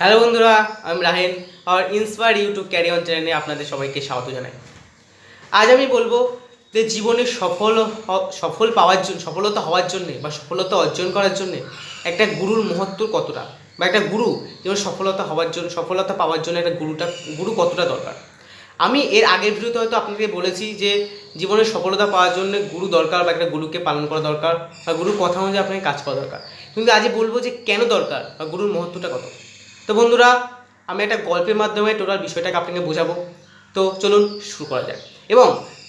Hello বন্ধুরা, আমি রাহেন আর inspire YouTube carry on চ্যানেলে আপনাদের সবাইকে স্বাগত জানাই। আজ আমি বলবো যে জীবনে সফলতা হওয়ার জন্যে বা সফলতা অর্জন করার জন্যে একটা গুরুর মহত্ব কতটা, বা একটা গুরু যেমন সফলতা পাওয়ার জন্য একটা গুরু কতটা দরকার। আমি এর আগের ভিডিওতে হয়তো আপনাকে বলেছি যে জীবনের সফলতা পাওয়ার জন্য গুরু দরকার, বা একটা গুরুকে পালন করা দরকার, বা গুরুর কথা অনুযায়ী আপনাকে কাজ করা দরকার। কিন্তু আজ বলবো যে কেন দরকার বা গুরুর মহত্বটা কত। তো বন্ধুরা, আমি একটা গল্পের মাধ্যমে টোটাল বিষয়টাকে আপনাকে বোঝাবো। তো চলুন শুরু করা যাক, এবং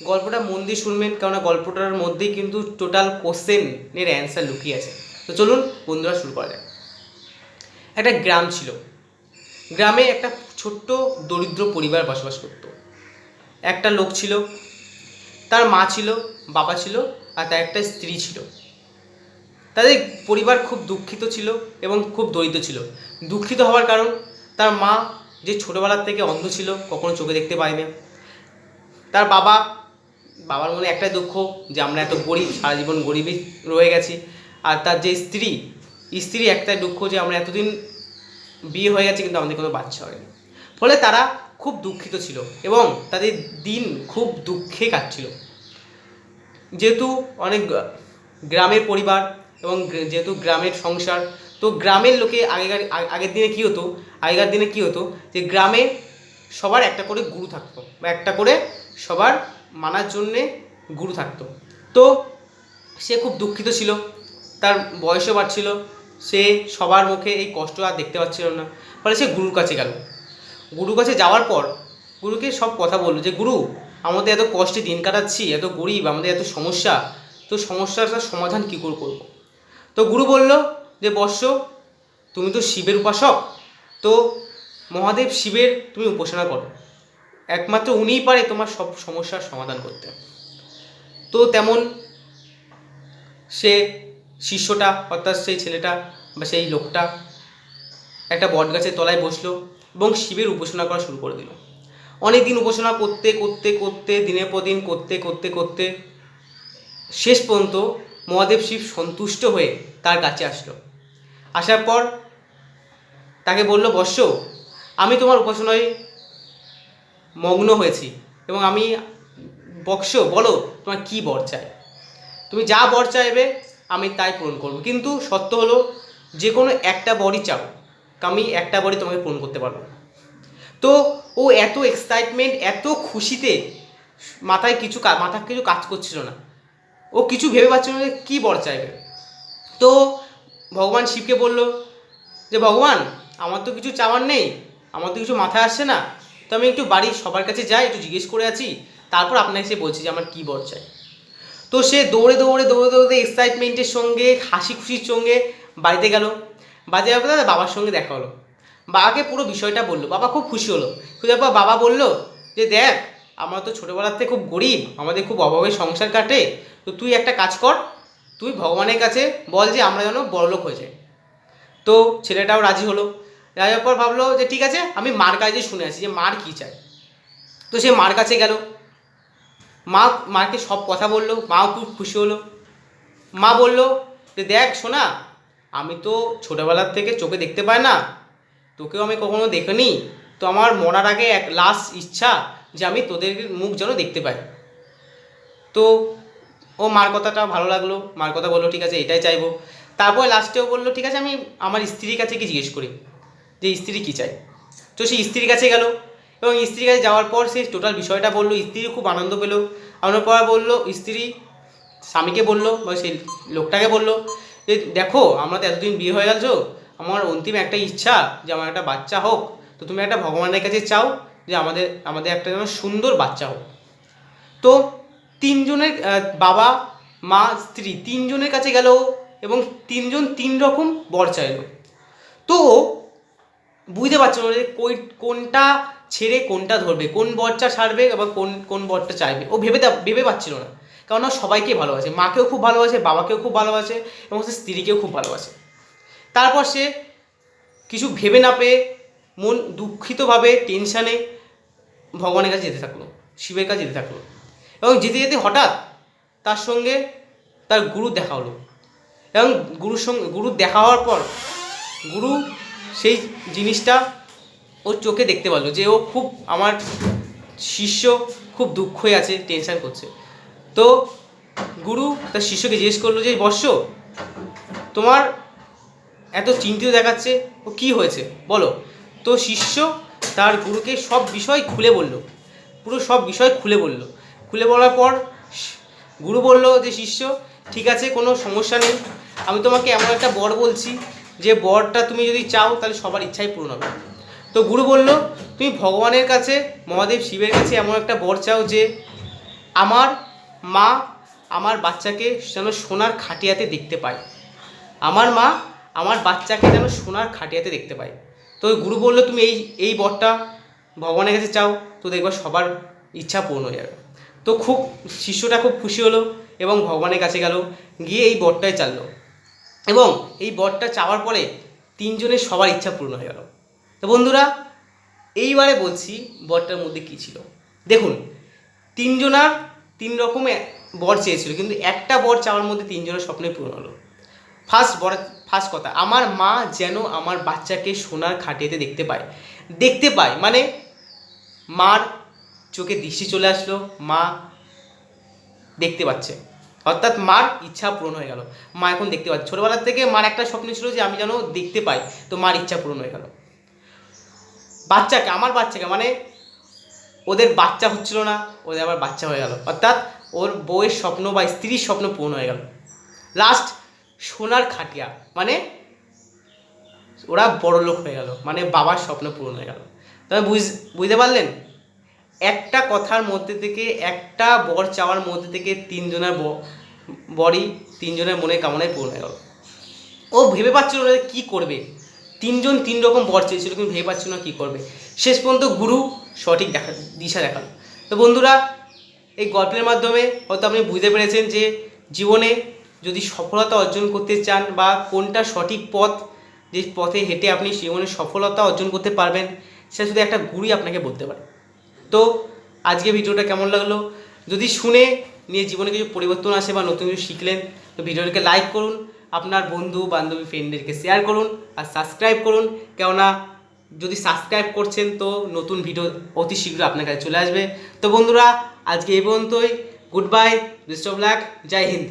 গল্পটা মন দিয়ে শুনবেন, কেননা গল্পটার মধ্যেই কিন্তু টোটাল কোশ্চেনের অ্যান্সার লুকিয়ে আছে। তো চলুন বন্ধুরা শুরু করা যাক। একটা গ্রাম ছিল। গ্রামে একটা ছোট্ট দরিদ্র পরিবার বসবাস করত। একটা লোক ছিল, তার মা ছিল, বাবা ছিল, আর তার একটা স্ত্রী ছিল। তাদের পরিবার খুব দুঃখিত ছিল এবং খুব দরিদ্র ছিল। দুঃখিত হওয়ার কারণ, তার মা যে ছোটোবেলার থেকে অন্ধ ছিল, কখনো চোখে দেখতে পায় না। তার বাবার মনে একটাই দুঃখ যে আমরা এত গরিব, সারা জীবন গরিবই রয়ে গেছি। আর তার যে স্ত্রী একটাই দুঃখ যে আমরা এতদিন বিয়ে হয়ে গেছে কিন্তু আমাদের কোনো বাচ্চা হয়নি। ফলে তারা খুব দুঃখিত ছিল এবং তাদের দিন খুব দুঃখে কাটছিল। যেহেতু অনেক গ্রামের পরিবার এবং যেহেতু গ্রামের সংসার, তো গ্রামের লোকে আগেকার দিনে কী হতো যে গ্রামে সবার একটা করে গুরু থাকতো, বা একটা করে সবার মানার জন্যে গুরু থাকতো। তো সে খুব দুঃখিত ছিল, তার বয়সও বাড়ছিল, সে সবার মুখে এই কষ্ট আর দেখতে পাচ্ছিল না। ফলে সে গুরুর কাছে গেল। গুরুর কাছে যাওয়ার পর গুরুকে সব কথা বললো যে গুরু, আমাদের এত কষ্টে দিন কাটাচ্ছি, এত গরিব, আমাদের এত সমস্যা, তো সমস্যাটার সমাধান কী করে করবো। তো গুরু বলল যে বৎস, তুমি তো শিবের উপাসক, তো মহাদেব শিবের তুমি উপাসনা করো, একমাত্র উনিই পারে তোমার সব সমস্যার সমাধান করতে। তো তেমন সে শিষ্যটা, অর্থাৎ সেই ছেলেটা বা সেই লোকটা একটা বটগাছের তলায় বসলো এবং শিবের উপাসনা করা শুরু করে দিল। অনেক দিন উপাসনা করতে করতে করতে, দিনের পর দিন করতে করতে করতে শেষ পর্যন্ত মহাদেব শিব সন্তুষ্ট হয়ে তার কাছে আসলো। আসার পর তাকে বলল, বৎস, আমি তোমার উপাসনায় মগ্ন হয়েছি এবং আমি বলো তোমার কী বর চাই। তুমি যা বর চাইবে আমি তাই পূরণ করবো, কিন্তু সত্য হলো যে কোনো একটা বরই চাও, আমি একটা বরই তোমাকে পূরণ করতে পারবো। তো ও এত এক্সাইটমেন্ট, এত খুশিতে মাথা কিছু কাজ করছিল না। ও কিছু ভেবে পাচ্ছিল না যে কী বর চাইবে। তো ভগবান শিবকে বলল যে ভগবান, আমার তো কিছু চাওয়ার নেই, আমার তো কিছু মাথায় আসছে না, তো আমি একটু বাড়ির সবার কাছে যাই, একটু জিজ্ঞেস করে আছি, তারপর আপনাকে সে বলছি যে আমার কী বর চাই। তো সে দৌড়ে দৌড়ে দৌড়ে দৌড়ে এক্সাইটমেন্টের সঙ্গে, হাসি খুশির সঙ্গে বাড়িতে গেল। বাড়িতে যাওয়ার পর বাবার সঙ্গে দেখা হলো। বাবাকে পুরো বিষয়টা বললো। বাবা খুব খুশি হলো। খুশি পর বাবা বলল যে দেখ, আমরা তো ছোটোবেলার থেকে খুব গরিব, আমাদের খুব অভাবের সংসার কাটে, তো তুই একটা কাজ কর, তুই ভগবানের কাছে বল যে আমরা যেন বড়লোক হয়ে যাই। তো ছেলেটাও রাজি হলো। রাজি হওয়ার পর ভাবলো যে ঠিক আছে, আমি মার কাছে শুনে আসি যে মার কী চায়। তো সে মার কাছে গেল। মাকে সব কথা বললো। মাও খুব খুশি হলো। মা বলল যে দেখ সোনা, আমি তো ছোটোবেলার থেকে চোখে দেখতে পাই না, তোকেও আমি কখনো দেখিনি, তো আমার মরার আগে এক লাস্ট ইচ্ছা যে আমি তোদের মুখ যেন দেখতে পাই। তো ও মার কথাটা ভালো লাগলো, মার কথা বললো ঠিক আছে এটাই চাইবো। তারপর লাস্টেও বললো ঠিক আছে, আমি আমার স্ত্রীর কাছে কি জিজ্ঞেস করি যে স্ত্রী কী চাই। তো সেই স্ত্রীর কাছে গেল, এবং স্ত্রীর কাছে যাওয়ার পর সে টোটাল বিষয়টা বললো। স্ত্রী খুব আনন্দ পেল। আনন্দ পাওয়ার বললো, স্ত্রী স্বামীকে বললো বা সেই লোকটাকে বললো যে দেখো, আমরা তো এতদিন বিয়ে হয়ে গেছো, আমার অন্তিম একটা ইচ্ছা যে আমার একটা বাচ্চা হোক, তো তুমি একটা ভগবানের কাছে চাও যে আমাদের একটা যেন সুন্দর বাচ্চা হোক। তো তিনজনের বাবা, মা, স্ত্রী তিনজনের কাছে গেল এবং তিনজন তিন রকম বর চাইল। তো বুঝতে পারছিল না যে কোনটা ছেড়ে কোনটা ধরবে, কোন বরটা ছাড়বে এবং কোন বরটা চাইবে। ও ভেবে পাচ্ছিল না, কারণ ও সবাইকে ভালোবাসে, মাকেও খুব ভালোবাসে, বাবাকেও খুব ভালোবাসে এবং সে স্ত্রীকেও খুব ভালোবাসে। তারপর সে কিছু ভেবে না পেয়ে মন দুঃখিতভাবে টেনশানে ভগবানের কাছে যেতে থাকলো, শিবের কাছে যেতে থাকলো। এবং যেতে যেতে হঠাৎ তার সঙ্গে তার গুরুর দেখা হলো। এবং গুরুর দেখা হওয়ার পর গুরু সেই জিনিসটা ওর চোখে দেখতে পারলো যে ও খুব আমার শিষ্য খুব দুঃখ হয়ে আছে, টেনশন করছে। তো গুরু তার শিষ্যকে জিজ্ঞেস করলো যে বর্ষ, তোমার এত চিন্তিত দেখাচ্ছে, ও কী হয়েছে বলো। তো শিষ্য তার গুরুকে সব বিষয় খুলে বলল, পুরো সব বিষয় খুলে বলল। খুলে বলার পর গুরু বলল যে শিষ্য, ঠিক আছে, কোনো সমস্যা নেই, আমি তোমাকে এমন একটা বর বলছি যে বরটা তুমি যদি চাও তাহলে সবার ইচ্ছাই পূরণ হবে। তো গুরু বলল, তুমি ভগবানের কাছে, মহাদেব শিবের কাছে এমন একটা বর চাও যে আমার মা আমার বাচ্চাকে যেন সোনার খাটিয়াতে দেখতে পায়, আমার মা আমার বাচ্চাকে যেন সোনার খাটিয়াতে দেখতে পায়। তো গুরু বলল, তুমি এই বরটা ভগবানের কাছে চাও, তো দেখবা সবার ইচ্ছা পূর্ণ হয়ে যাবে। তো খুব শিষ্যটা খুব খুশি হলো এবং ভগবানের কাছে গেল, গিয়ে এই বরটাই চাইলো এবং এই বরটা চাওয়ার পরে তিনজনের সবার ইচ্ছা পূর্ণ হয়ে গেল। তো বন্ধুরা, এইবারে বলছি বরটার মধ্যে কী ছিল। দেখুন, তিনজনার তিন রকমের বর চেয়েছিল, কিন্তু একটা বর চাওয়ার মধ্যে তিনজনের স্বপ্নই পূরণ হলো। ফার্স্ট কথা, আমার মা যেন আমার বাচ্চাকে সোনার খাটিয়াতে দেখতে পায় মানে মার চোখে দৃষ্টি চলে আসলো, মা দেখতে পাচ্ছে, অর্থাৎ মার ইচ্ছা পূরণ হয়ে গেল, মা এখন দেখতে পাচ্ছে। ছোটোবেলার থেকে মার একটা স্বপ্ন ছিল যে আমি যেন দেখতে পাই, তো মার ইচ্ছা পূরণ হয়ে গেল। আমার বাচ্চাকে মানে ওদের বাচ্চা হচ্ছিল না, ওদের আবার বাচ্চা হয়ে গেল, অর্থাৎ ওর বউয়ের স্বপ্ন বা স্ত্রীর স্বপ্ন পূরণ হয়ে গেল। লাস্ট সোনার খাটিয়া মানে ওরা বড়লোক হয়ে গেল, মানে বাবার স্বপ্ন পূরণ হয়ে গেল। তবে বুঝতে পারলেন, একটা কথার মধ্যে থেকে, একটা বর চাওয়ার মধ্যে থেকে তিনজনের বরই তিনজনের মনে কামনায় পূরণ হয়ে গেল। ও ভেবে পাচ্ছিল না কী করবে, তিনজন তিন রকম বর চেয়েছিল কিন্তু ভেবে পাচ্ছিল না কী করবে। শেষ পর্যন্ত গুরু সঠিক দিশা দেখালো। তো বন্ধুরা, এই গল্পের মাধ্যমে হয়তো আপনি বুঝতে পেরেছেন যে জীবনে যদি সফলতা অর্জন করতে চান বা কোনটা সঠিক পথ, যে পথে হেঁটে আপনি জীবনে সফলতা অর্জন করতে পারবেন, সেটা শুধু একটা গুরুই আপনাকে বলতে পারে। তো আজকে ভিডিওটা কেমন লাগলো, যদি শুনে নিয়ে জীবনে কিছু পরিবর্তন আসে বা নতুন কিছু শিখলেন, তো ভিডিওটাকে লাইক করুন, আপনার বন্ধু বান্ধবী ফ্রেন্ডদেরকে শেয়ার করুন আর সাবস্ক্রাইব করুন। কেননা যদি সাবস্ক্রাইব করছেন তো নতুন ভিডিও অতি শীঘ্র আপনার কাছে চলে আসবে। তো বন্ধুরা, আজকে এই পর্যন্তই। Goodbye, best of luck, জয় হিন্দ।